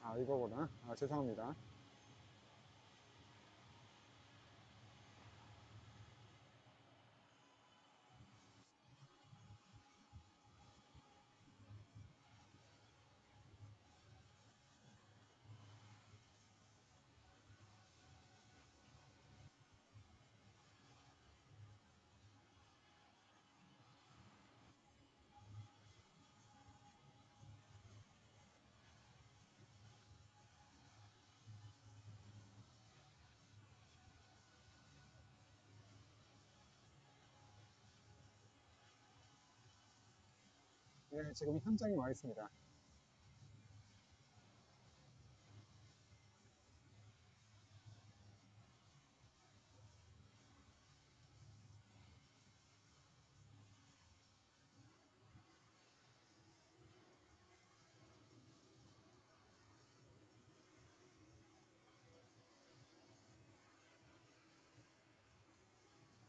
아, 이거구나. 아, 죄송합니다. 네, 지금 현장에 와 있습니다.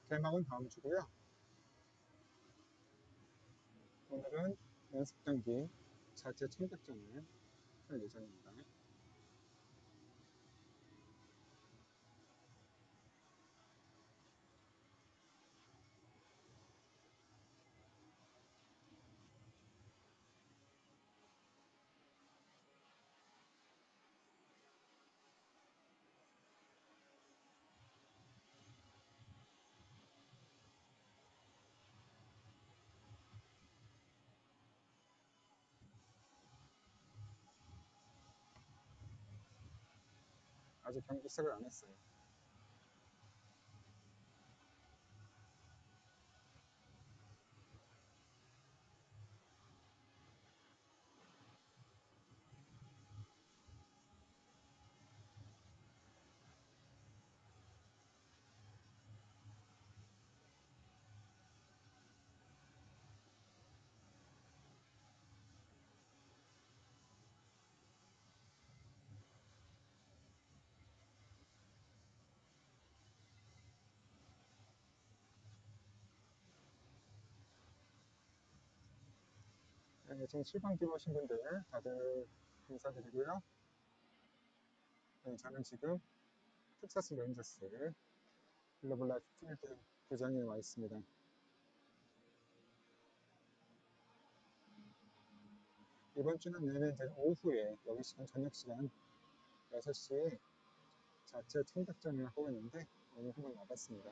개막은 다음 주고요. 오늘은 연습경기 자체 청백전을 할 예정입니다. 아직 경기 시작을 안 했어요. 네, 지금 실방팀 오신 분들 다들 인사드리고요. 네, 저는 지금 텍사스 레인저스 글로벌 라이프 필드 구장에 와 있습니다. 이번 주는 내내 이제 오후에 여기 시간 저녁 시간 6시에 자체 청백전을 하고 있는데 오늘 한번 와봤습니다.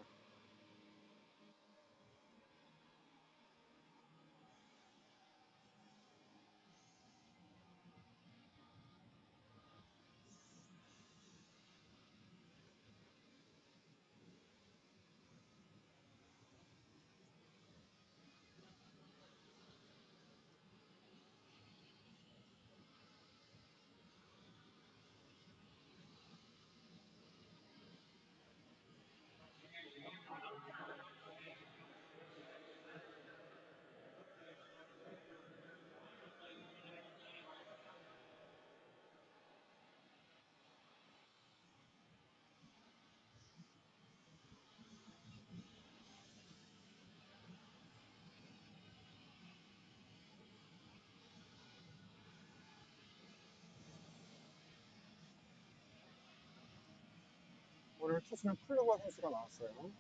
오늘 투수는 클로버 선수가 나왔어요.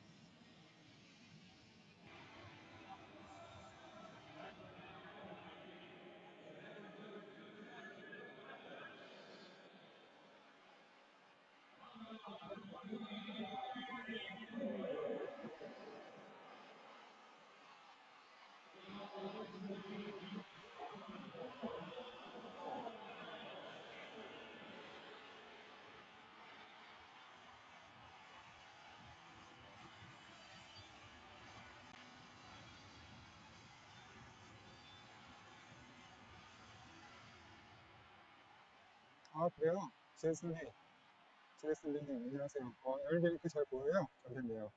아, 그래요? 제슬리님, 안녕하세요. 여기 이렇게 잘 보여요? 잘 됐네요.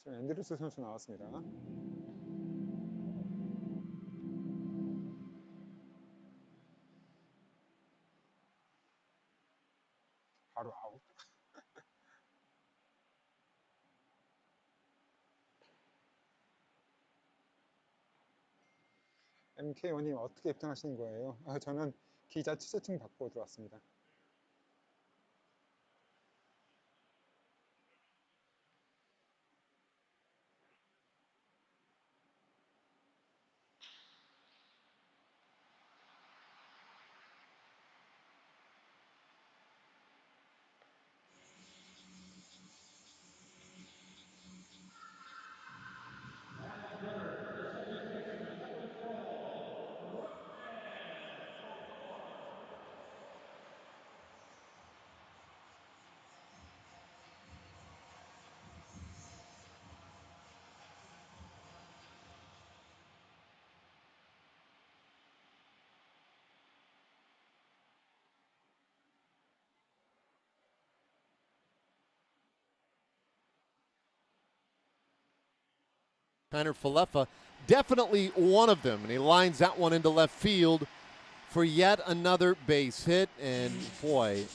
지금 앤드루스 선수 나왔습니다. 바로 아웃. MK1님 어떻게 입장하시는 거예요? 저는 기자 취재증 받고 들어왔습니다. Tanner Falefa, definitely one of them, and he lines that one into left field for yet another base hit. And boy,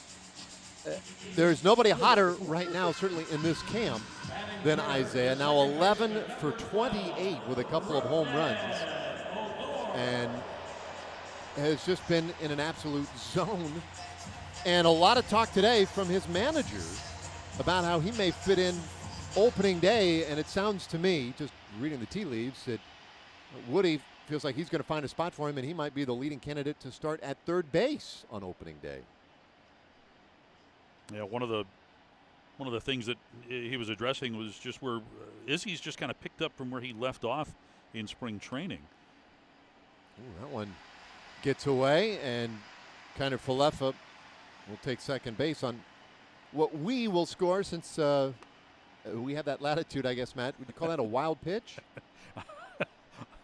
there's nobody hotter right now, certainly in this camp, than Isaiah. Now 11 for 28 with a couple of home runs, and has just been in an absolute zone. And a lot of talk today from his manager about how he may fit in opening day, and it sounds to me, just reading the tea leaves, that Woody feels like he's going to find a spot for him, and he might be the leading candidate to start at third base on opening day. Yeah, one of the things that he was addressing was just where Izzy's just kind of picked up from where he left off in spring training. Ooh, that one gets away, and kind of Falefa will take second base on what we will score, since we have that latitude, I guess, Matt. Would you call that a wild pitch?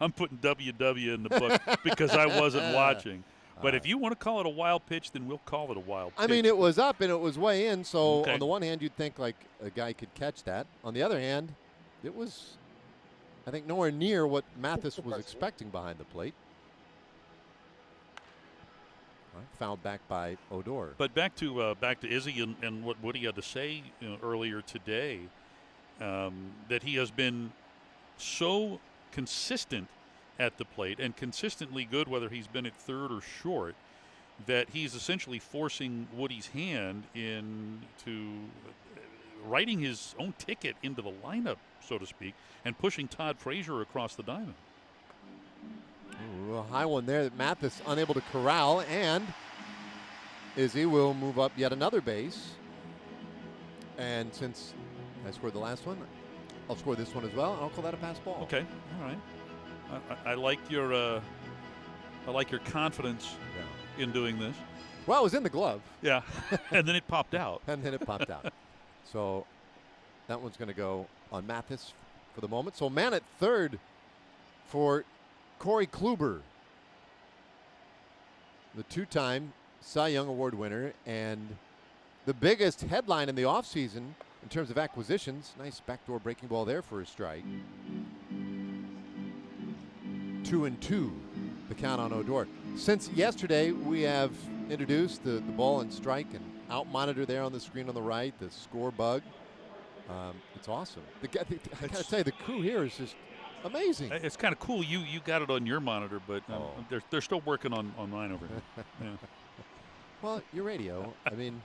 I'm putting WW in the book because I wasn't watching. But if you want to call it a wild pitch, then we'll call it a wild pitch. I mean, it was up and it was way in, so Okay. on the one hand, you'd think like a guy could catch that. On the other hand, it was, I think, nowhere near what Mathis was expecting behind the plate. Fouled back by Odor. But back to Izzy and what Woody had to say earlier today, that he has been so consistent at the plate and consistently good, whether he's been at third or short, that he's essentially forcing Woody's hand into writing his own ticket into the lineup, so to speak, and pushing Todd Frazier across the diamond. Ooh, a high one there that Mathis unable to corral, and Izzy will move up yet another base. And since I scored the last one, I'll score this one as well, and I'll call that a pass ball. Okay, all right. I like your confidence in doing this. Well, it was in the glove. Yeah, and then it popped out. And then it popped out. So that one's going to go on Mathis for the moment. So man at third for Corey Kluber, the two-time Cy Young Award winner, and the biggest headline in the offseason in terms of acquisitions. Nice backdoor breaking ball there for a strike. 2-2, the count on Odor. Since yesterday, we have introduced the ball and strike and out monitor there on the screen on the right, the score bug. It's awesome. I gotta tell you, the crew here is just amazing. It's kind of cool. You got it on your monitor, but they're still working on mine over here. Yeah. Well, your radio. I mean,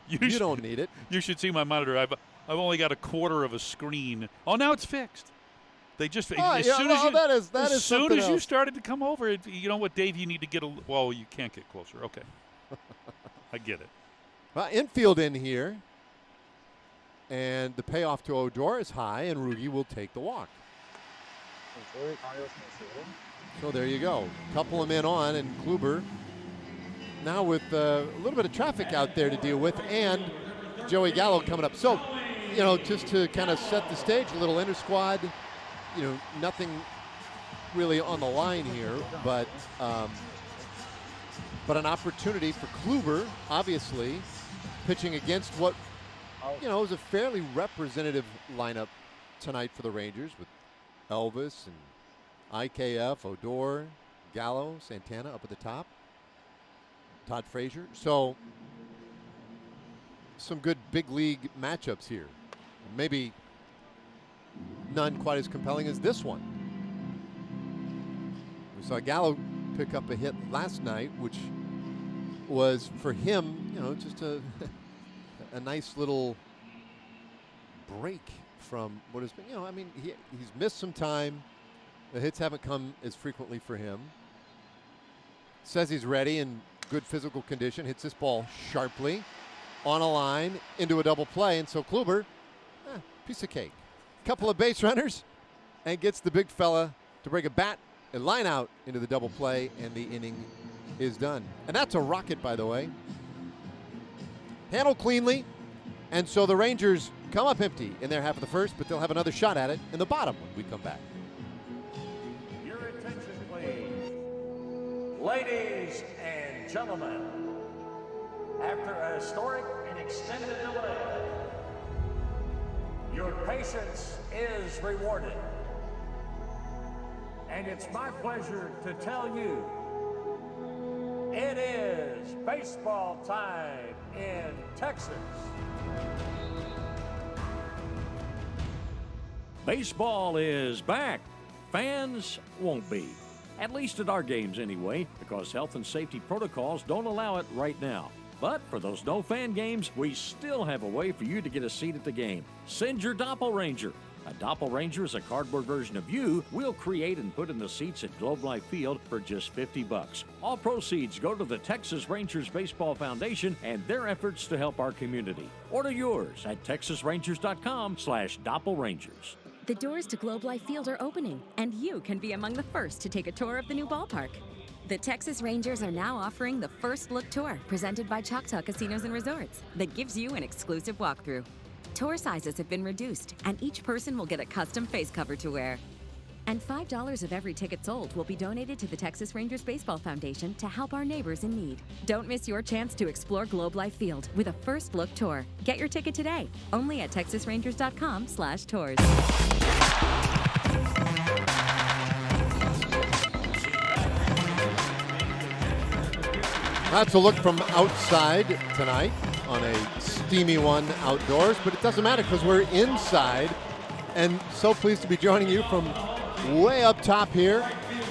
you don't need it. You should see my monitor. I've only got a quarter of a screen. Oh, now it's fixed. They just as soon as you started to come over, you know what, Dave? You need to get a. Well, you can't get closer. Okay, I get it. Well, infield in here, and the payoff to Odor is high, and Rugi will take the walk. So there you go. Couple them in on, and Kluber now with a little bit of traffic out there to deal with, and Joey Gallo coming up. So, just to kind of set the stage, a little inter-squad, nothing really on the line here, but an opportunity for Kluber, obviously, pitching against what, is a fairly representative lineup tonight for the Rangers with Elvis and IKF, Odor, Gallo, Santana up at the top. Todd Frazier. So some good big league matchups here. Maybe none quite as compelling as this one. We saw Gallo pick up a hit last night, which was for him, just a nice little break from what has been, he's missed some time. The hits haven't come as frequently for him. Says he's ready in good physical condition. Hits this ball sharply on a line into a double play. And so Kluber, piece of cake. Couple of base runners and gets the big fella to break a bat and line out into the double play, and the inning is done. And that's a rocket, by the way. Handled cleanly. And so the Rangers come up empty in their half of the first, but they'll have another shot at it in the bottom when we come back. Your attention, please. Ladies and gentlemen, after a historic and extended delay, your patience is rewarded. And it's my pleasure to tell you, it is baseball time in Texas. Baseball is back. Fans won't be. At least at our games anyway, because health and safety protocols don't allow it right now. But for those no-fan games, we still have a way for you to get a seat at the game. Send your Doppelranger. A Doppelranger is a cardboard version of you we'll create and put in the seats at Globe Life Field for just $50. All proceeds go to the Texas Rangers Baseball Foundation and their efforts to help our community. Order yours at texasrangers.com/Doppelrangers. The doors to Globe Life Field are opening, and you can be among the first to take a tour of the new ballpark. The Texas Rangers are now offering the First Look Tour, presented by Choctaw Casinos and Resorts, that gives you an exclusive walkthrough. Tour sizes have been reduced, and each person will get a custom face cover to wear. And $5 of every ticket sold will be donated to the Texas Rangers Baseball Foundation to help our neighbors in need. Don't miss your chance to explore Globe Life Field with a First Look Tour. Get your ticket today, only at texasrangers.com/tours. That's a look from outside tonight on a steamy one outdoors, but it doesn't matter because we're inside, and so pleased to be joining you from way up top here,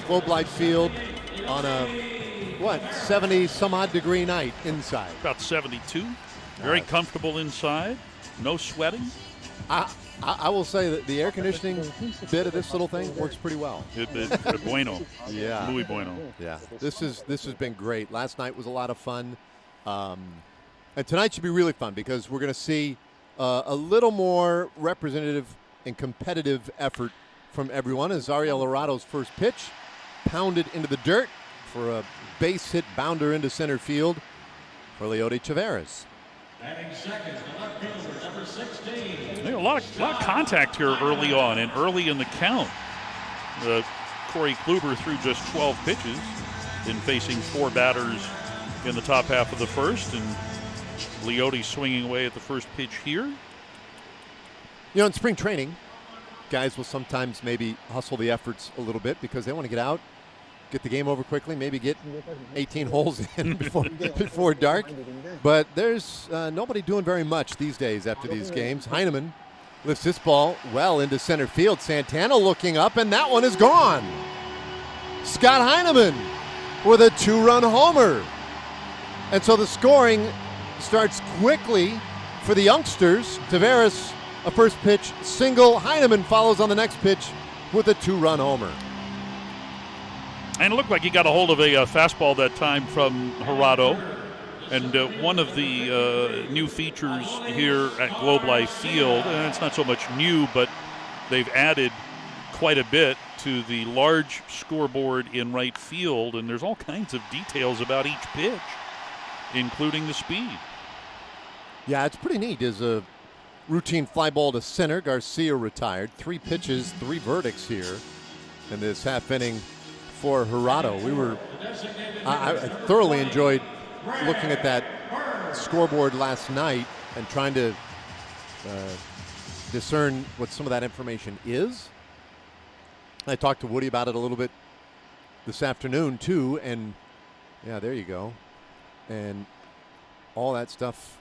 Globe Life Field, on a 70 some odd degree night inside. About 72. Very comfortable inside. No sweating. I will say that the air conditioning bit of this little thing works pretty well. Bueno. Yeah. Muy bueno. Yeah. This has been great. Last night was a lot of fun. And tonight should be really fun because we're going to see a little more representative and competitive effort from everyone. As Ariel Larado's first pitch pounded into the dirt for a base hit bounder into center field for Leody Taveras. Batting second, the left fielder, number 16. A lot of contact here early on and early in the count. Corey Kluber threw just 12 pitches in facing 4 batters in the top half of the first, and Leody swinging away at the first pitch here. In spring training, guys will sometimes maybe hustle the efforts a little bit because they want to get out, get the game over quickly, maybe get 18 holes in before dark. But there's nobody doing very much these days after these games. Heineman lifts this ball well into center field. Santana looking up, and that one is gone. Scott Heineman with a 2-run homer. And so the scoring starts quickly for the youngsters. Taveras, a first pitch single. Heineman follows on the next pitch with a 2-run homer. And it looked like he got a hold of a fastball that time from Gerardo. And one of the new features here at Globe Life Field, and it's not so much new, but they've added quite a bit to the large scoreboard in right field, and there's all kinds of details about each pitch, including the speed. Yeah, it's pretty neat. Is a routine fly ball to center. Garcia retired. 3 pitches, 3 verdicts here in this half inning for Gerardo. I thoroughly enjoyed looking at that scoreboard last night and trying to discern what some of that information is. I talked to Woody about it a little bit this afternoon, too, and, yeah, there you go. And all that stuff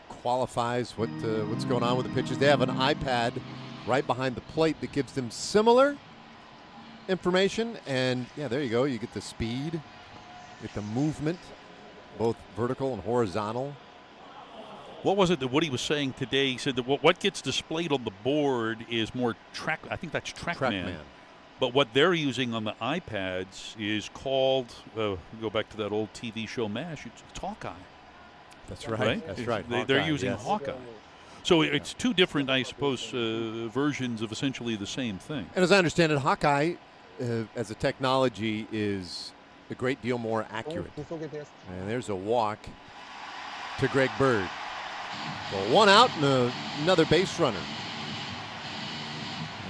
qualifies what's going on with the pitches. They have an iPad right behind the plate that gives them similar information, and, yeah, there you go. You get the speed, you get the movement, both vertical and horizontal. What was it that Woody was saying today? He said that what gets displayed on the board is more track. I think that's TrackMan. But what they're using on the iPads is called, go back to that old TV show MASH, it's Hawkeye. That's right. That's right. They're using Hawkeye. So it's two different, I suppose, versions of essentially the same thing. And as I understand it, Hawkeye, as a technology, is a great deal more accurate. And there's a walk to Greg Bird. Well, one out and another base runner.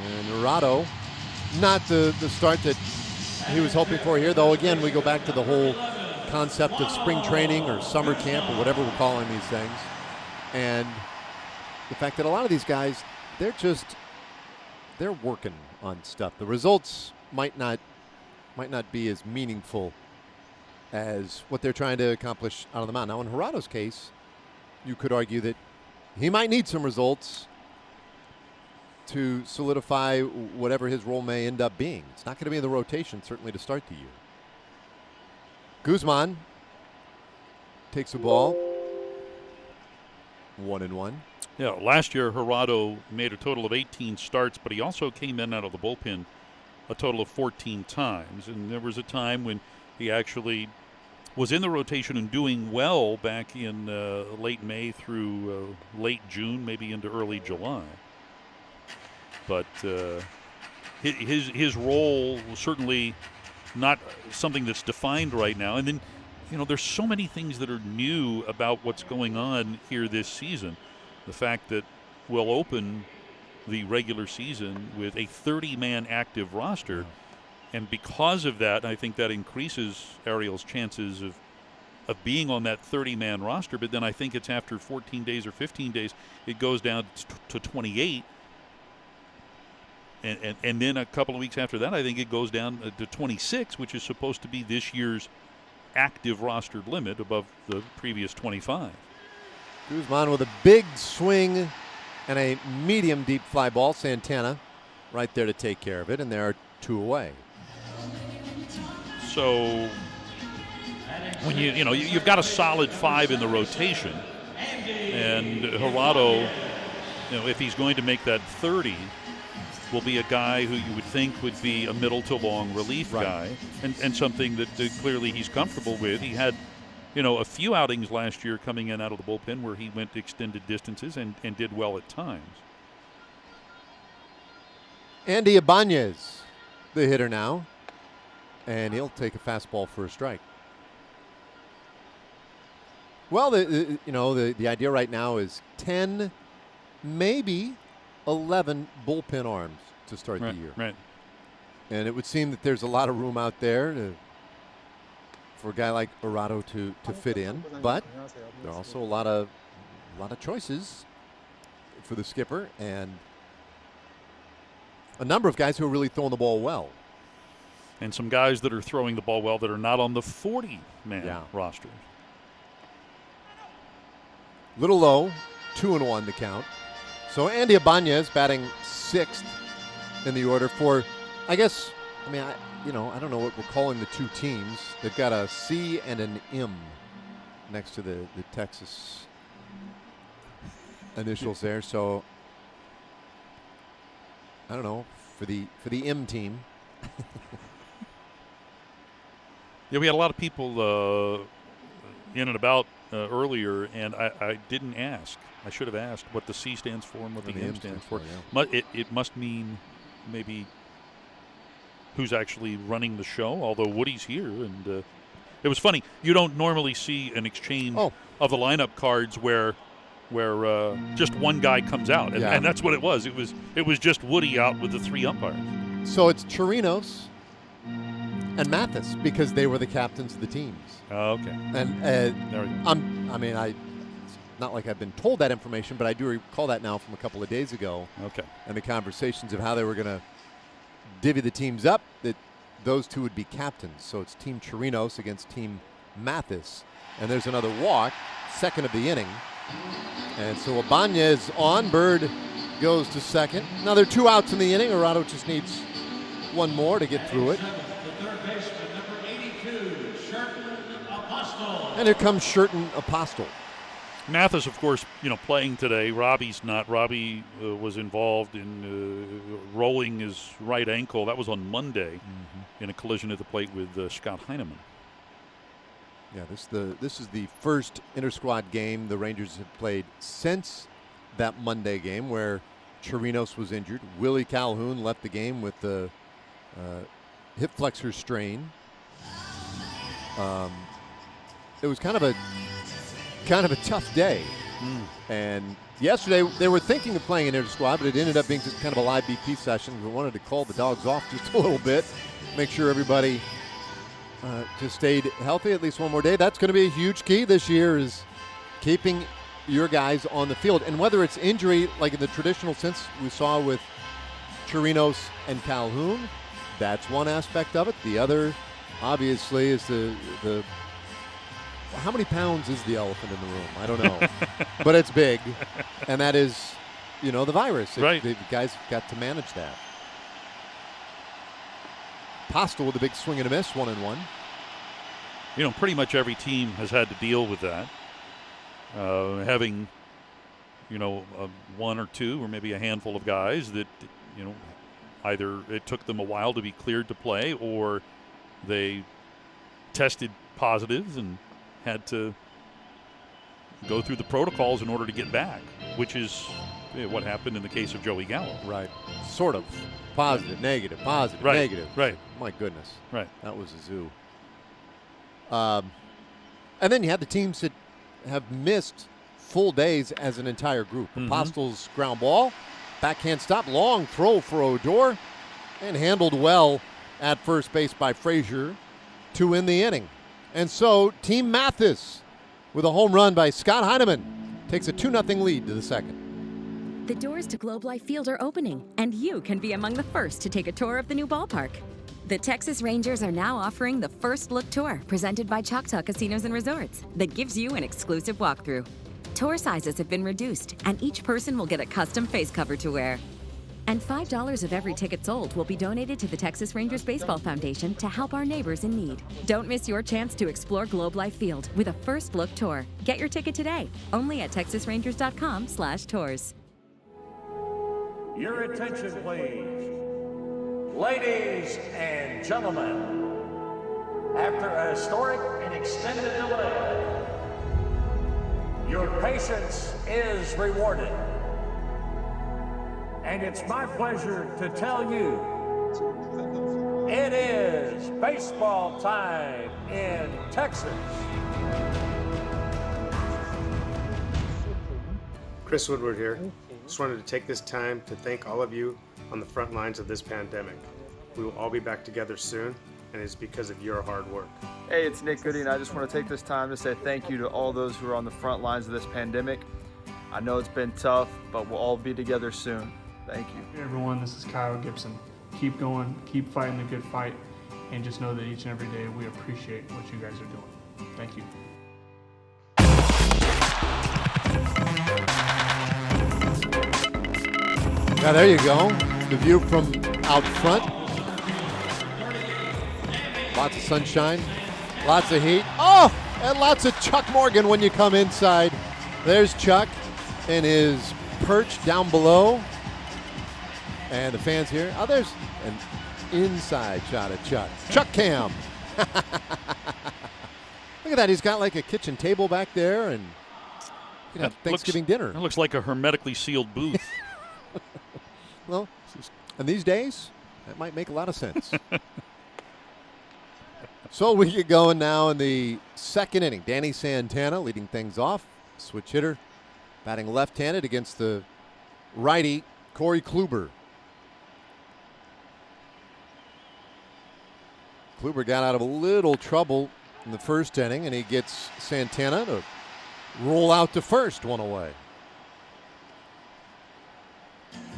And Hirado, not the start that he was hoping for here, though. Again, we go back to the whole concept of spring training or summer camp or whatever we're calling these things. And the fact that a lot of these guys, they're working on stuff. The results might not be as meaningful as what they're trying to accomplish out on the mound. Now, in Hirado's case, you could argue that he might need some results to solidify whatever his role may end up being. It's not going to be in the rotation, certainly, to start the year. Guzman takes the ball. 1-1. Yeah, last year Hirado made a total of 18 starts, but he also came in out of the bullpen a total of 14 times. And there was a time when he actually was in the rotation and doing well back in late May through late June, maybe into early July. But his role was certainly not something that's defined right now. And then, there's so many things that are new about what's going on here this season. The fact that we'll open the regular season with a 30-man active roster. And because of that, I think that increases Ariel's chances of being on that 30-man roster. But then I think it's after 14 days or 15 days, it goes down to 28. And then a couple of weeks after that, I think it goes down to 26, which is supposed to be this year's active roster limit above the previous 25. Guzman with a big swing and a medium deep fly ball. Santana right there to take care of it, and there are two away. So when you've got a solid five in the rotation, and Hirado, if he's going to make that 30, will be a guy who you would think would be a middle to long relief guy, and something that clearly he's comfortable with. He had, a few outings last year coming in out of the bullpen where he went extended distances and did well at times. Andy Ibanez, the hitter now, and he'll take a fastball for a strike. Well, the idea right now is 10, maybe 11 bullpen arms to start the year. Right. And it would seem that there's a lot of room out there for a guy like Hirado to fit in, but there are also a lot of choices for the skipper and a number of guys who are really throwing the ball well. And some guys that are throwing the ball well that are not on the 40-man roster. Little low, 2-1 the count. So Andy Ibanez batting sixth in the order for, I don't know what we're calling the two teams. They've got a C and an M next to the Texas initials there. So I don't know, for the M team. Yeah, we had a lot of people in and about earlier, and I didn't ask. I should have asked what the C stands for and what the M stands for. Yeah. It must mean maybe who's actually running the show, although Woody's here. And it was funny. You don't normally see an exchange of the lineup cards where just one guy comes out, and that's what it was. It was just Woody out with the three umpires. So it's Chirinos and Mathis because they were the captains of the teams. Oh, okay. And there we go. not like I've been told that information, but I do recall that now from a couple of days ago. Okay. And the conversations of how they were going to divvy the teams up, that those two would be captains. So it's Team Chirinos against Team Mathis. And there's another walk, second of the inning. And so Ibanez on. Bird goes to second. Now there are 2 outs in the inning. Arado just needs one more to get through it. And here comes Sherton Apostle. Mathis, of course, playing today. Robbie's not. Robbie was involved in rolling his right ankle. That was on Monday in a collision at the plate with Scott Heineman. Yeah, this is the first inter-squad game the Rangers have played since that Monday game where Chirinos was injured. Willie Calhoun left the game with the hip flexor strain. It was kind of a tough day. And yesterday they were thinking of playing an inter-squad, but it ended up being just kind of a live BP session. We wanted to call the dogs off just a little bit, make sure everybody just stayed healthy at least one more day. That's going to be a huge key this year, is keeping your guys on the field. And whether it's injury, like in the traditional sense we saw with Chirinos and Calhoun, that's one aspect of it. The other, obviously, is the how many pounds is the elephant in the room? I don't know. But it's big, and that is, the virus. Right. The guys have got to manage that. Postel with a big swing and a miss, 1-1. Pretty much every team has had to deal with that. Having, one or two or maybe a handful of guys that, either it took them a while to be cleared to play or they tested positive and had to go through the protocols in order to get back, which is what happened in the case of Joey Gallo. Right. Sort of. Positive, negative, positive, right. negative. Right. My goodness. Right. That was a zoo. And then you had the teams that have missed full days as an entire group. Apostles ground ball, backhand stop, long throw for Odor, and handled well at first base by Frazier to win the inning. And so Team Mathis, with a home run by Scott Heineman, takes a 2-0 lead to the second. The doors to Globe Life Field are opening, and you can be among the first to take a tour of the new ballpark. The Texas Rangers are now offering the First Look Tour, presented by Choctaw Casinos and Resorts, that gives you an exclusive walkthrough. Tour sizes have been reduced, and each person will get a custom face cover to wear. And $5 of every ticket sold will be donated to the Texas Rangers Baseball Foundation to help our neighbors in need. Don't miss your chance to explore Globe Life Field with a First Look Tour. Get your ticket today, only at texasrangers.com/tours. Your attention, please. Ladies and gentlemen, after a historic and extended delay, your patience is rewarded. And it's my pleasure to tell you, it is baseball time in Texas. Chris Woodward here. Just wanted to take this time to thank all of you on the front lines of this pandemic. We will all be back together soon, and it's because of your hard work. Hey, it's Nick Goody, and I just want to take this time to say thank you to all those who are on the front lines of this pandemic. I know it's been tough, but we'll all be together soon. Thank you. Hey everyone, this is Kyle Gibson. Keep going, keep fighting the good fight, and just know that each and every day we appreciate what you guys are doing. Thank you. Now there you go. The view from out front. Lots of sunshine, lots of heat. Oh, and lots of Chuck Morgan when you come inside. There's Chuck in his perch down below. And the fans here. Oh, there's an inside shot of Chuck. Chuck Cam. Look at that. He's got like a kitchen table back there and Thanksgiving dinner. That looks like a hermetically sealed booth. Well, and these days, that might make a lot of sense. So we get going now in the second inning. Danny Santana leading things off. Switch hitter, batting left-handed against the righty, Corey Kluber. Kluber got out of a little trouble in the first inning, and he gets Santana to roll out to first, one away.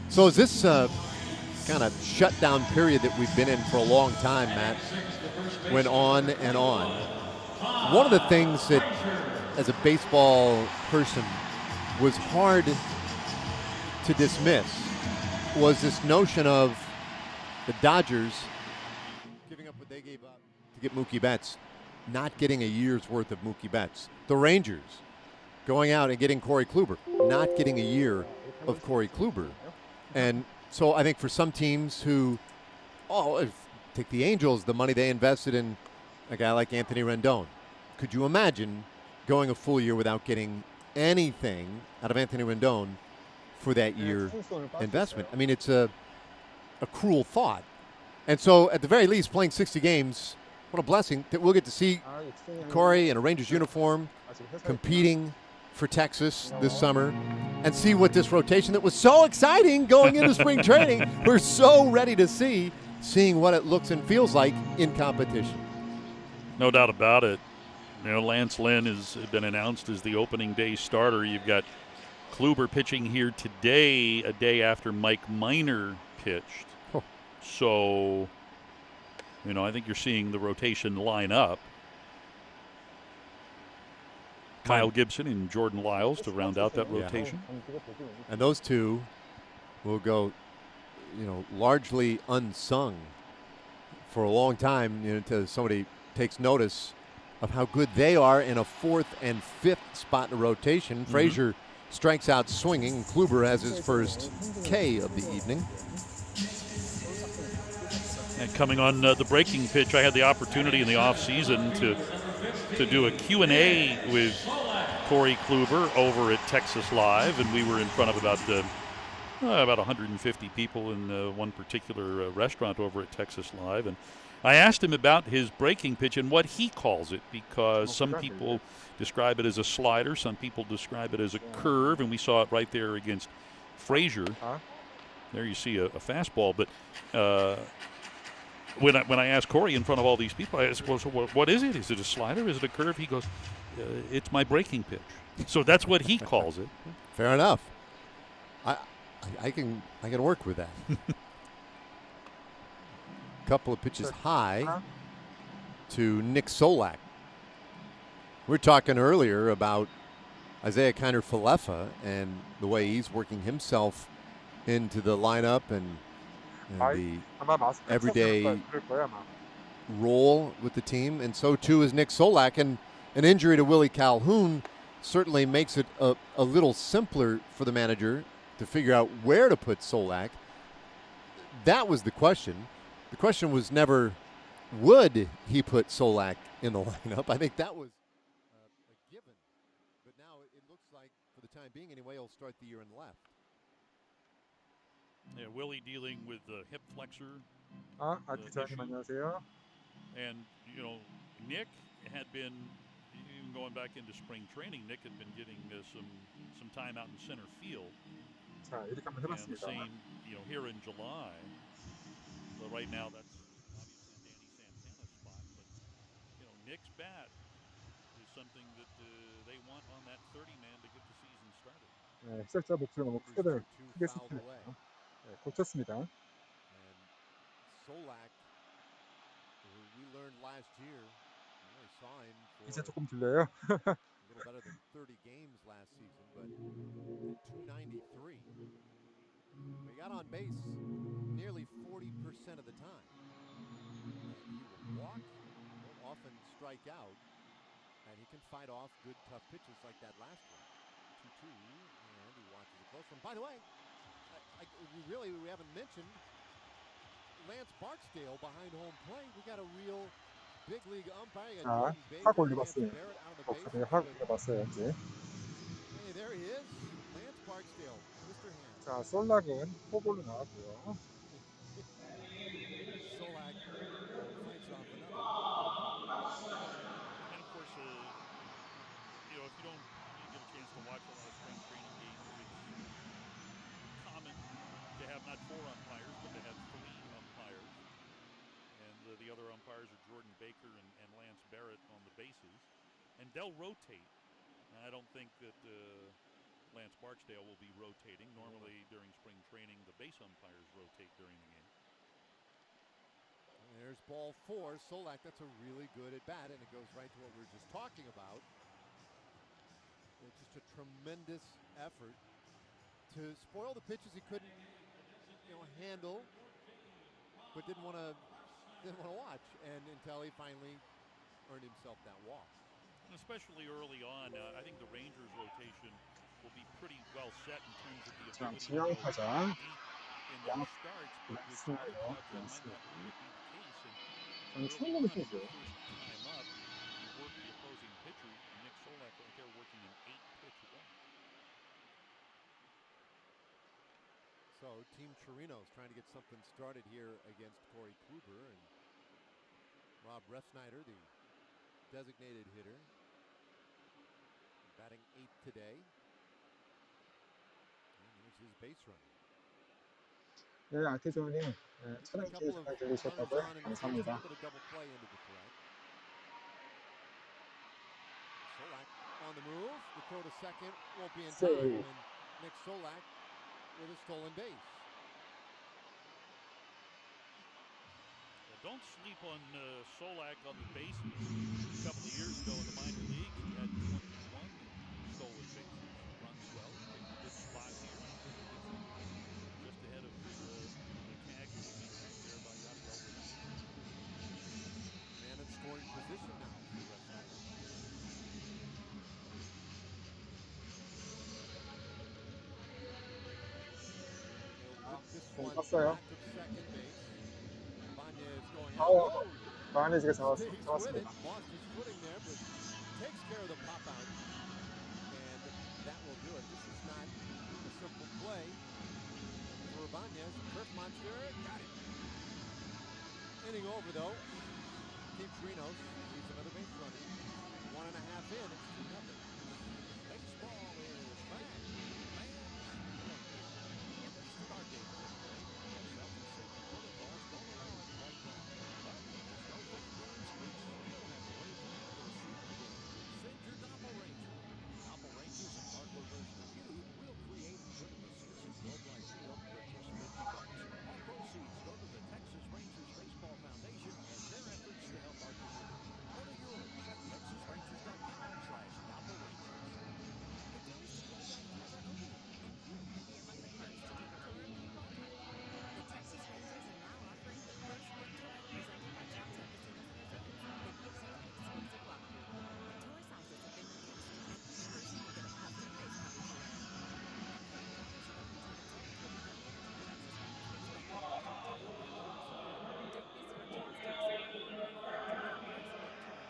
So is this kind of shutdown period that we've been in for a long time, Matt, went on and on? One of the things that, as a baseball person, was hard to dismiss was this notion of the Dodgers giving up what they gave up to get Mookie Betts, not getting a year's worth of Mookie Betts. The Rangers going out and getting Corey Kluber, not getting a year of Corey Kluber. And so I think for some teams who, take the Angels, the money they invested in a guy like Anthony Rendon. Could you imagine going a full year without getting anything out of Anthony Rendon for that year investment? I mean, it's a cruel thought. And so at the very least, playing 60 games, what a blessing that we'll get to see Corey in a Rangers uniform competing for Texas this summer and see what this rotation that was so exciting going into spring training, we're so ready to seeing what it looks and feels like in competition. No doubt about it. You know, Lance Lynn has been announced as the opening day starter. You've got Kluber pitching here today, a day after Mike Minor pitched. Oh. So, you know, I think you're seeing the rotation line up. Kyle Gibson and Jordan Lyles to round out that rotation. And those two will go, you know, largely unsung for a long time, you know, until somebody takes notice of how good they are in a fourth and fifth spot in the rotation. Frazier strikes out swinging, and Kluber has his first K of the evening. And coming on the breaking pitch, I had the opportunity in the offseason to do a Q&A with Corey Kluber over at Texas Live, and we were in front of about 150 people in one particular restaurant over at Texas Live, and I asked him about his breaking pitch and what he calls it, because some people describe it as a slider, some people describe it as a curve, and we saw it right there against Frazier. There you see a fastball, but when I asked Corey in front of all these people, I asked, well, so what is it? Is it a slider? Is it a curve? He goes, it's my breaking pitch. So that's what he calls it. Fair enough. I can work with that. Couple of pitches high to Nick Solak. We were talking earlier about Isaiah Kiner-Falefa and the way he's working himself into the lineup and the everyday role with the team, and so too is Nick Solak. And an injury to Willie Calhoun certainly makes it a little simpler for the manager to figure out where to put Solak. That was the question. The question was never, would he put Solak in the lineup? I think that was a given. But now it looks like, for the time being anyway, he'll start the year in left. Yeah, Willie dealing with the hip flexor. 기자님 안녕하세요. And, you know, Nick had been, even going back into spring training, Nick had been getting some time out in center field. 자, 이렇게 한번 And 해봤습니다. seeing, you know, here in July, well, right now that's obviously Danny Santana's spot, but, you know, Nick's bat is something that they want on that 30-man to get the season started. 네, 시작자 목소리 너무 크게 시키네요. 네, 고쳤습니다. And Solak, who we learned last year, we saw him for 이제 조금 들려요. a little better than 30 games last season, but 293. He got on base nearly 40% of the time. And he will walk, will often strike out, and he can fight off good, tough pitches like that last one. 2-2, and he watches a close one. By the way, we haven't mentioned Lance Barksdale behind home plate. We got a real big league umpire. 자, 하고 올려봤어요. 네, 하고 올려봤어요, 이제. Hey, there he is. Lance Barksdale, Mr. Hand. 자, 솔락은 포볼로 나왔고요. Solak fights off another. And of course, you know, if you don't get a chance to watch a lot of spring training games, it's common to have not 4 umpires, but to have 3 umpires. And the other umpires are Jordan Baker and Lance Barrett on the bases. And they'll rotate I don't think that Lance Barksdale will be rotating. Normally during spring training, the base umpires rotate during the game. There's ball 4. Solak, that's a really good at bat, and it goes right to what we were just talking about. It's just a tremendous effort to spoil the pitches he couldn't, handle, but didn't want to watch, and until he finally earned himself that walk. And especially early on, I think the Rangers rotation will be pretty well set in terms of the 자, ability to 지명 go 타자 deep in their starts, but with some other clubs that might not 나왔습니다. be the case. And 저는 early 처음 on 보는 in your 선수예요. first time up, you work the opposing pitcher, Nick Solak, right there working an 8-pitch walk. So Team Chirinos trying to get something started here against Corey Kluber, and Rob Refsnyder, the designated hitter, batting 8th today. And here's his base runner. 네, 아티존이 차량 기회까지 들리셨다고요? 감사합니다. Solak on the move. The throw to second won't be in Save. time. And Nick Solak with a stolen base. Well, don't sleep on Solak on the bases. A couple of years ago in the minor leagues, he had 21 stolen bases. Runs well, picked a good spot here. Just ahead of the tag that will be tagged there by Yadiel Rivera. Man in scoring position now for Refsnyder. He'll lift this one 떴어요. back to second base. Ibanez going out. 아우, Whoa! 마네즈가 Stays with it. 잡았습니다. Lost his footing there, but takes care of the pop out. And that will do it. This is not a simple play for Ibanez. Turf monster got it. Inning over though. Team Chirinos needs another base runner. 1.5 in. It's 2-0. Baseball is back. At least in our games anyway, because health and safety protocols don't allow it right now. But for those no fan games, we still have a way for you to see the game. Send your Doppelranger. Doppelrangers, a hardware version of you, will create and put in the seats at Globe Life Field for just $50. All proceeds go to the Texas Rangers Baseball Foundation and their efforts to help our community. Order yours at TexasRangers.com/Doppelrangers. The doors to Globe Life Field are opening, and you can be among the first to take a tour of the new ballpark. The Texas Rangers are now offering the first look tour presented by Choctaw Casinos and Resorts that gives you an exclusive walkthrough. Tour sizes have been reduced, and each person will get a custom face cover to wear. Confirmed owners of every team and ticket will be donated to the Texas Rangers Baseball Foundation to help our neighbors in need. Don't miss your chance to discover your new friend with a first look tour. Get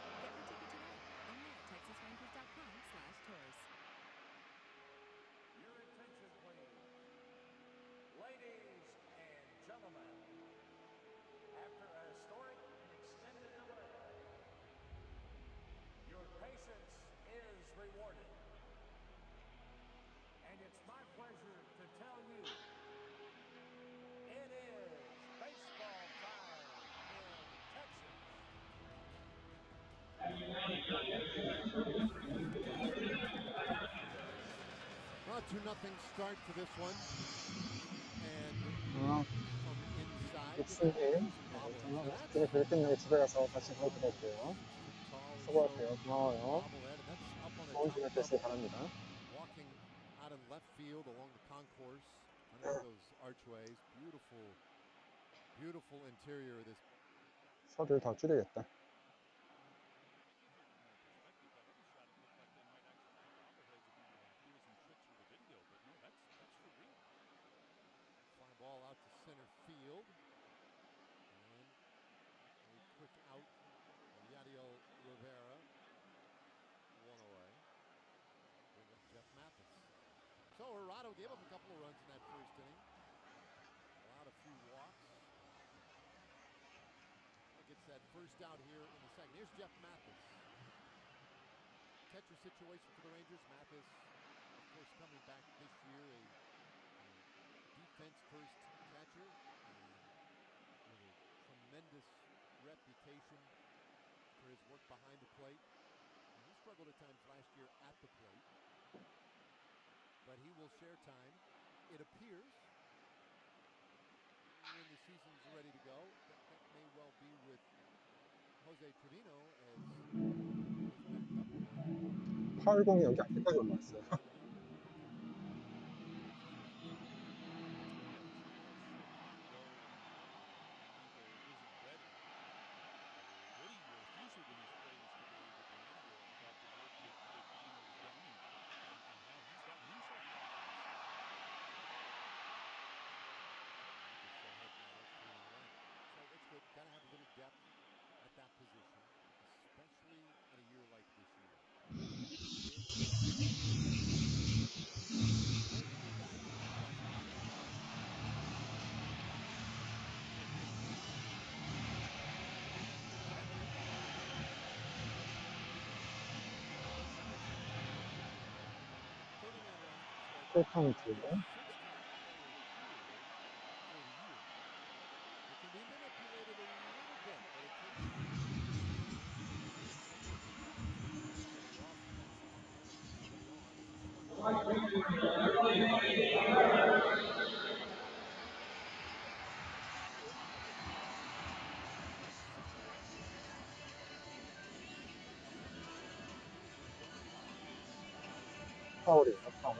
your ticket today, only at TexasRangers.com/tours. Your attention, please. Ladies and gentlemen, after a historic and extended delay, your patience is rewarded. And it's my pleasure to tell you, it is baseball time in Texas. Well, 2-0 start to this one. And from inside, 익스님, 집에 글 끝내고 집에 가서 다시 보도록 할게요. 수고하세요. 고마워요. 좋은 주말 되시길 바랍니다. Walking out in left field along the concourse, underneath those archways. Beautiful, beautiful interior of this. 서를 더 줄이겠다. Fly ball out to center field. And a quick out. Yadiel Rivera. One away. Bring up Jeff Mathis. So Hirado gave up a couple of runs in that first inning. Allowed a few walks. Gets that first out here in the second. Here's Jeff Mathis. Catcher situation for the Rangers. Mathis, of course, coming back this year, a defense-first catcher with a tremendous reputation for his work behind the plate. And he's struggled at times last year at the plate, but he will share time. It appears when the season's ready to go, that may well be with Jose Trevino as his backup. 파울 공이 여기 앞에까지 올라왔어요. Got to have a little depth at that position, especially in a year like this year. 풀 카운트. 파울이에요, 파울.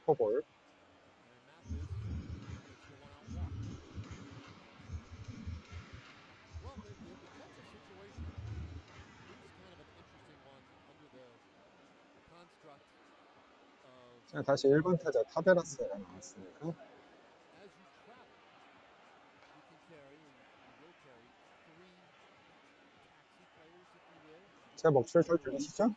포볼. 자, 다시 1번 타자 타베라스가 나왔습니다. 제 목소리 잘 들리시죠?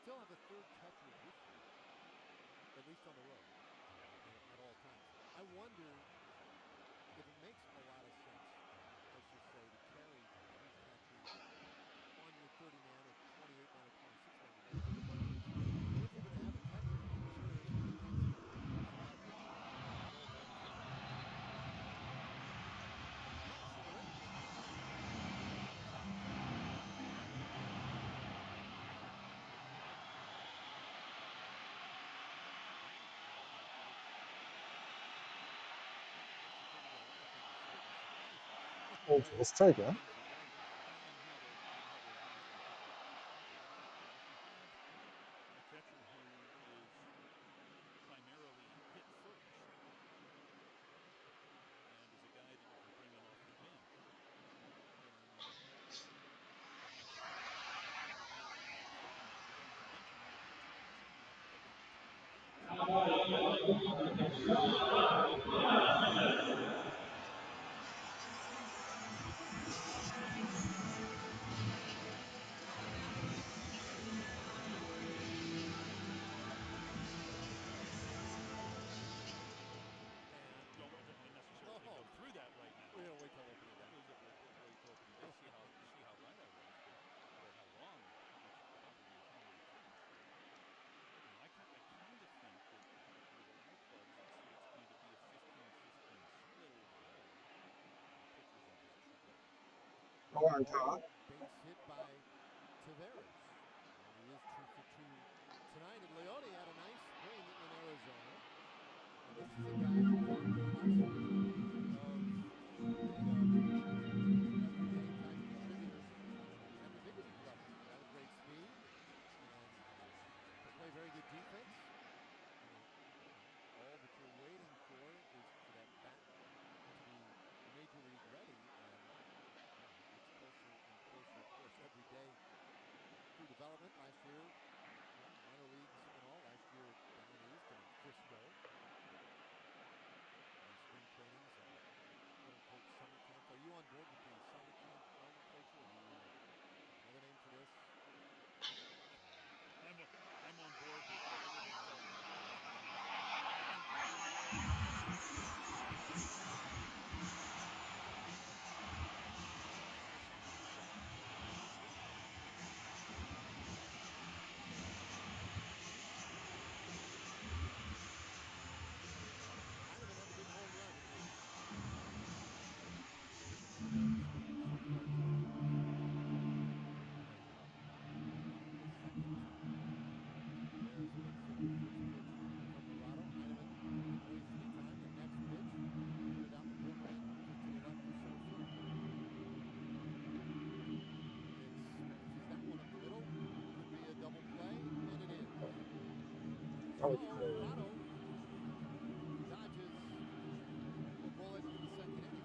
Still have a third catcher with you, at least on the road, at all times. I wonder if it makes a lot of sense, let's just say, to carry these catchers on your 30-man or 28-man or 26-man rotation. Or if you're going to have a catcher in reserve in the next spot that you at all times use. 오, 저거 스트라이크야? 안타. Base hit by Taveras. And he is 2 for 2 tonight. And Leone had a nice spring in Arizona. And this is a guy who's on the cusp of being a everyday type contributor at the big league level. A guy with great speed and can play very good defense. All that you're waiting for is for that bat to be major league ready. Closer and closer, of course, every day through development. Last year, minor leagues and all. Last year down in the East and in Frisco. Spring trainings and quote-unquote summer camps. Are you on board with the summer camp nomenclature? Or are you Oh, Dodges a bullet in the second inning.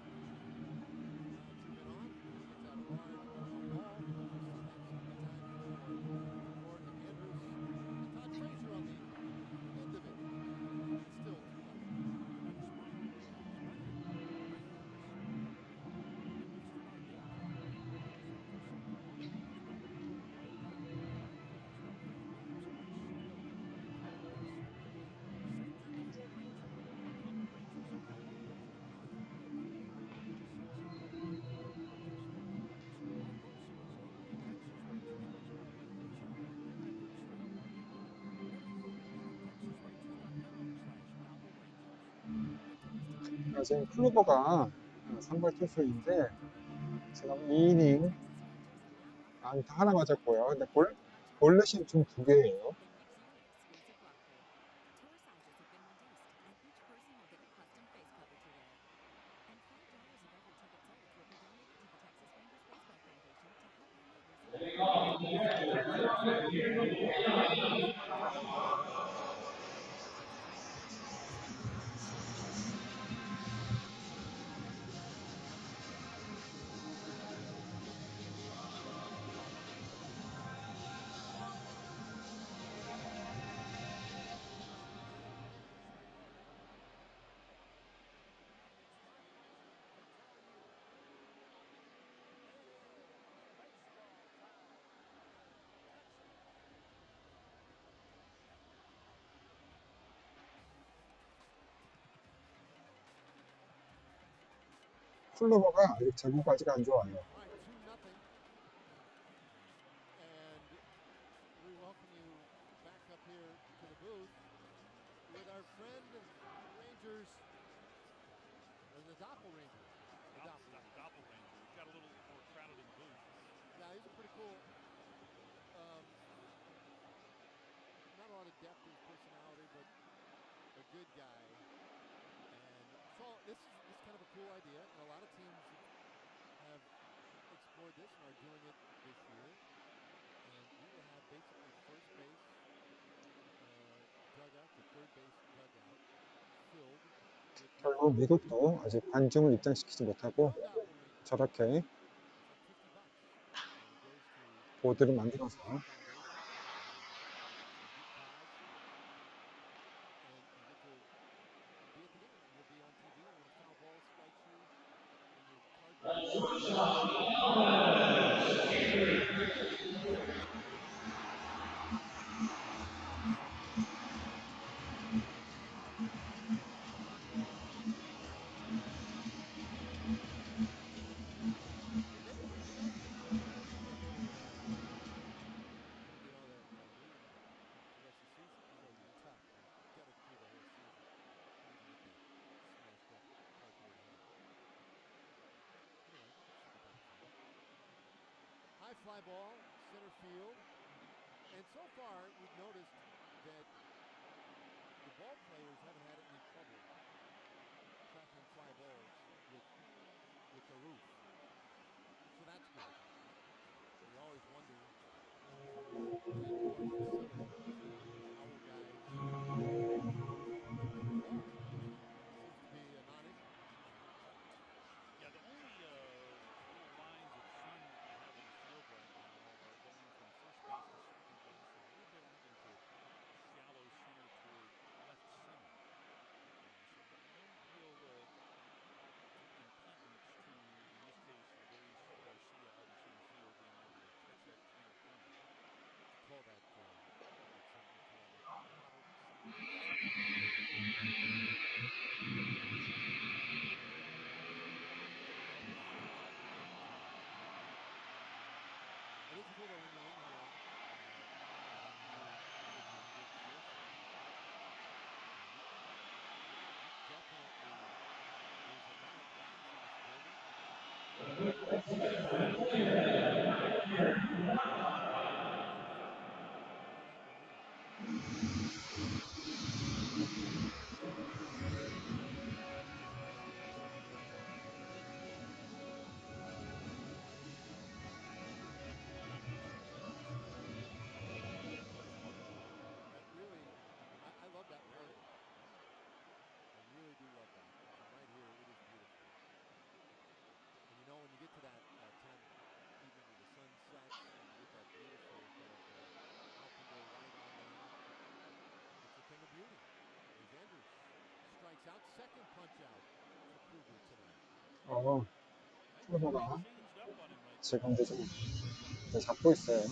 Two men on. He gets out a hard ground ball. Snaps it in time for Gordon Andrews. And Todd Frazier on the end of it. And still 2-0. 지금 클로버가 선발 투수인데 지금 2이닝 안타 하나 맞았고요. 근데 볼넷이 총 2개예요. 클로버가 아직 제구까지가 안 좋아요. All right, 2-0. And we welcome you back up here to the booth with our friend Rangers, or the Doppelranger. Doppelranger. We've got a little more crowded in the booth. Yeah, he's a pretty cool, not a lot of depth to his personality, but a good guy. And so this is kind of a cool idea, and a lot of teams have explored this and are doing it this year. And we will have basically first base dugout to third base dugout filled with 결국 미국도 아직 관중을 입장시키지 못하고 저렇게 보드를 만들어서 high fly ball, center field. And so far, we've noticed that the ball players haven't had any trouble tracking fly balls with the roof. So that's good. We always wonder in an indoor facility how will guys the ball. Seems to be a non-issue. Yeah, the only little lines of sun that we have on the field right now are going from first base to second base and a little bit out into shallow center toward left center. So no real impedance to, in this case, the base, Garcia out in center field being able to catch that clear corner. Call that model center. It is cool though when you're in here, that view gives you a good feel for it. Definitely, there's a lot of glass in this building. Really, I 투수가 지금 좀 잡고 있어요.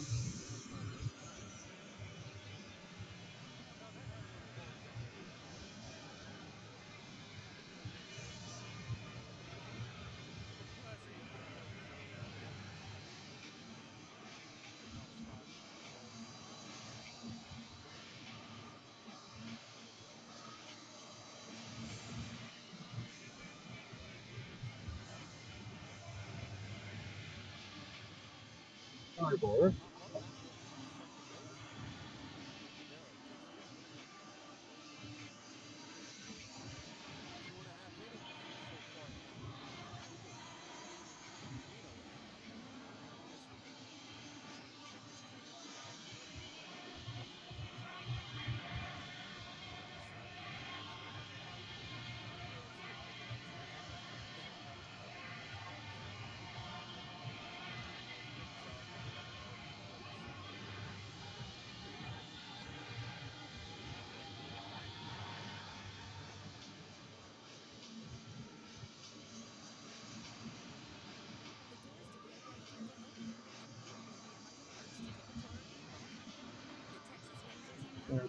파울볼.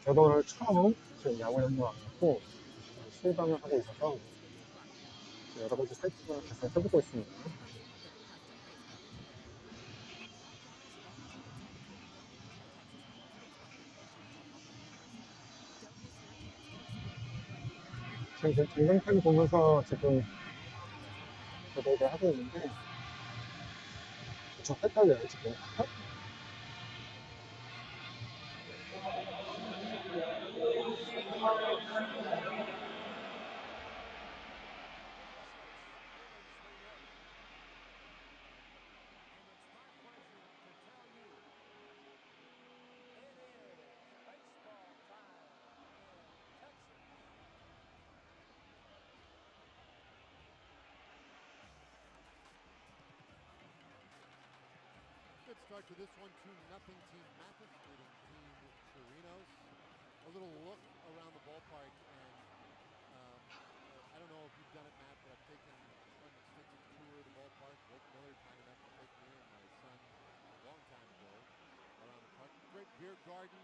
저도 오늘 처음 지금 야구를 왔고 수의방을 하고 있어서 여러 가지 세팅을 계속 해보고 있습니다. 지금 동영상 보면서 지금 저도 이거 하고 있는데 저 헷갈려요 지금. Good start to this one, 2-0 Team Mathis leading Team Chirinos. A little look around the ballpark, and I don't know if you've done it, Matt, but I've taken an extensive tour of the ballpark. Rick Miller, kind enough to take me and my son a long time ago around the park. Great beer garden.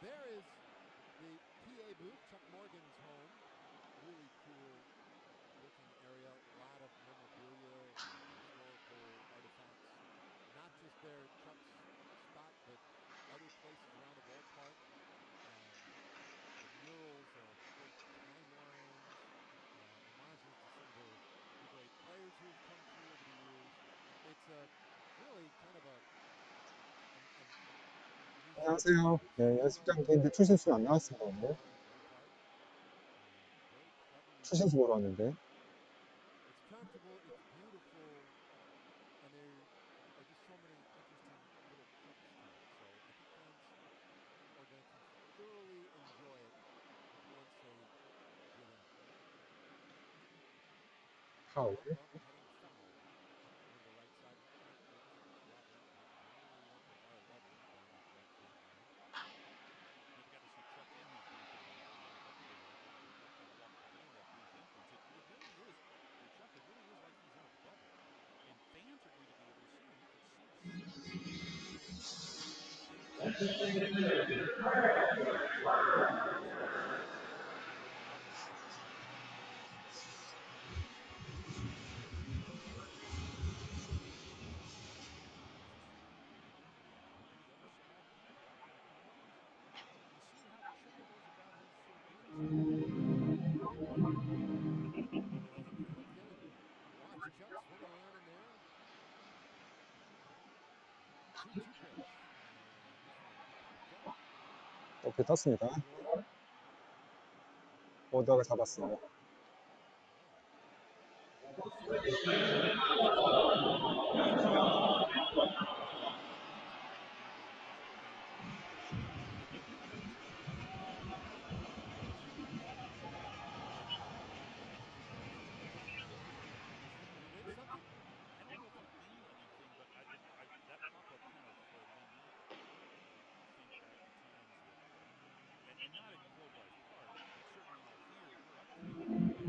There is the PA booth, Chuck Morgan's home. Really cool looking area. A lot of memorabilia and historical artifacts. Not just there at Chuck's spot, but other places around the ballpark. The murals are great timelines, homages to some of the great players who have come through over the years. It's really kind of a 안녕하세요. 네, 연습경기인데 추신수는 안 나왔습니다 오늘. 추신수 보러 왔는데. It's comfortable, it's beautiful, and there are just so many interesting little perks to it. So I think fans are going to thoroughly enjoy it once they get in. 파울. Heading foul on the right side. Rob Leonard really went to bar level down his left-hand line. Never got to see Chuck in his booth a little earlier, but Chuck kind of walked behind that booth entrance. It really is, for Chuck, it really is like he's in a bubble. And fans are going to be able to see him. You can see the seats. On the other side, Rob Leonard. You see how Chuck goes about his business. Okay. Watch Chuck swing around in there. 2-2 pitch. 높이 떴습니다. 오더가 잡았어요. I don't know if it means anything, but that pop-up kind of made me think back to times that, and not at Globe Life Park, but certainly out here, we're up 3-1.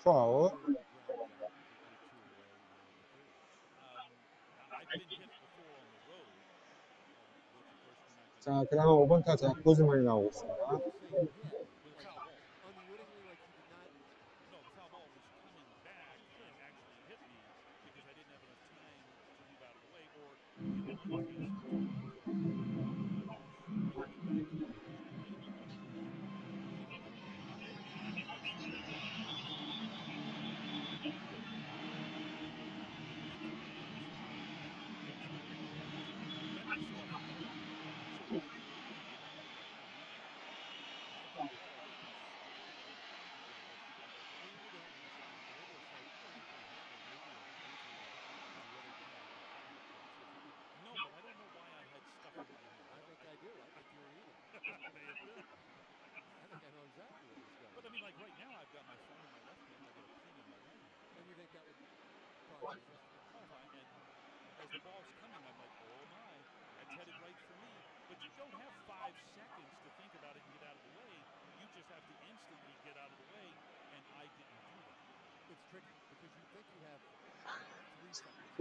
투아웃. 자, 그 다음 5번 타자 고즈만이 나오고 있습니다.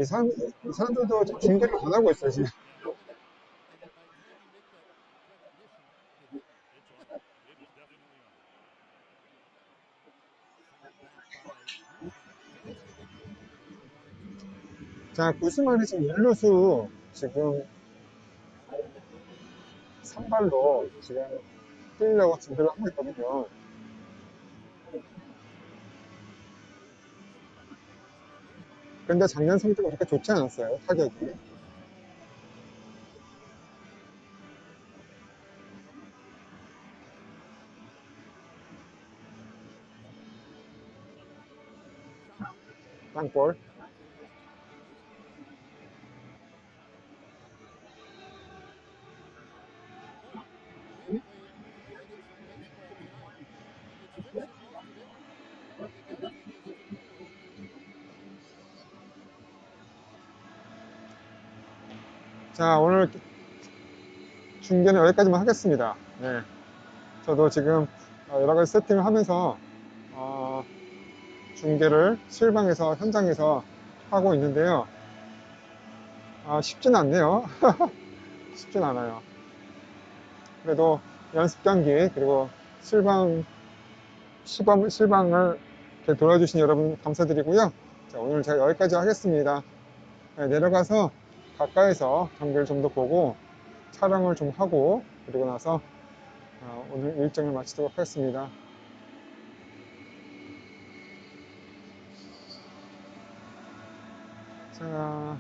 이 사람들도 중계를 안 하고 있어요, 지금. 자, 구스만이 지금 1루수 지금 선발로 지금 뛰려고 준비를 하고 있거든요. 그런데 작년 성적이 그렇게 좋지 않았어요, 타격이. 땅볼. 자, 오늘 중계는 여기까지만 하겠습니다. 네. 저도 지금 여러 가지 세팅을 하면서 중계를 실방에서 현장에서 하고 있는데요. 쉽진 않네요. 쉽진 않아요. 그래도 연습 경기 그리고 실방을 이렇게 도와주신 여러분 감사드리고요. 자, 오늘 제가 여기까지 하겠습니다. 네, 내려가서 가까이서 경기를 좀 더 보고 촬영을 좀 하고 그리고 나서 오늘 일정을 마치도록 하겠습니다. 자,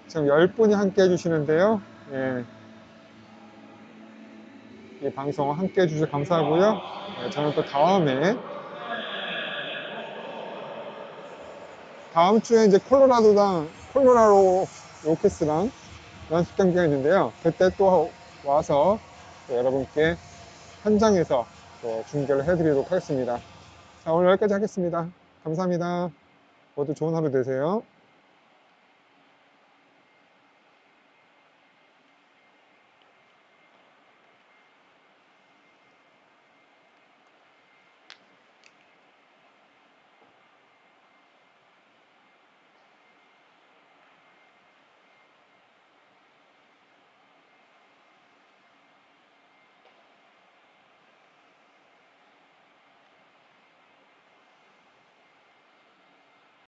지금 10분이 함께 해주시는데요. 예, 이 방송 함께 해주셔서 감사하고요. 저는 또 다음 주에 이제 콜로라도 로켓스랑 연습 경기가 있는데요. 그때 또 와서 또 여러분께 현장에서 또 중계를 해드리도록 하겠습니다. 자, 오늘 여기까지 하겠습니다. 감사합니다. 모두 좋은 하루 되세요.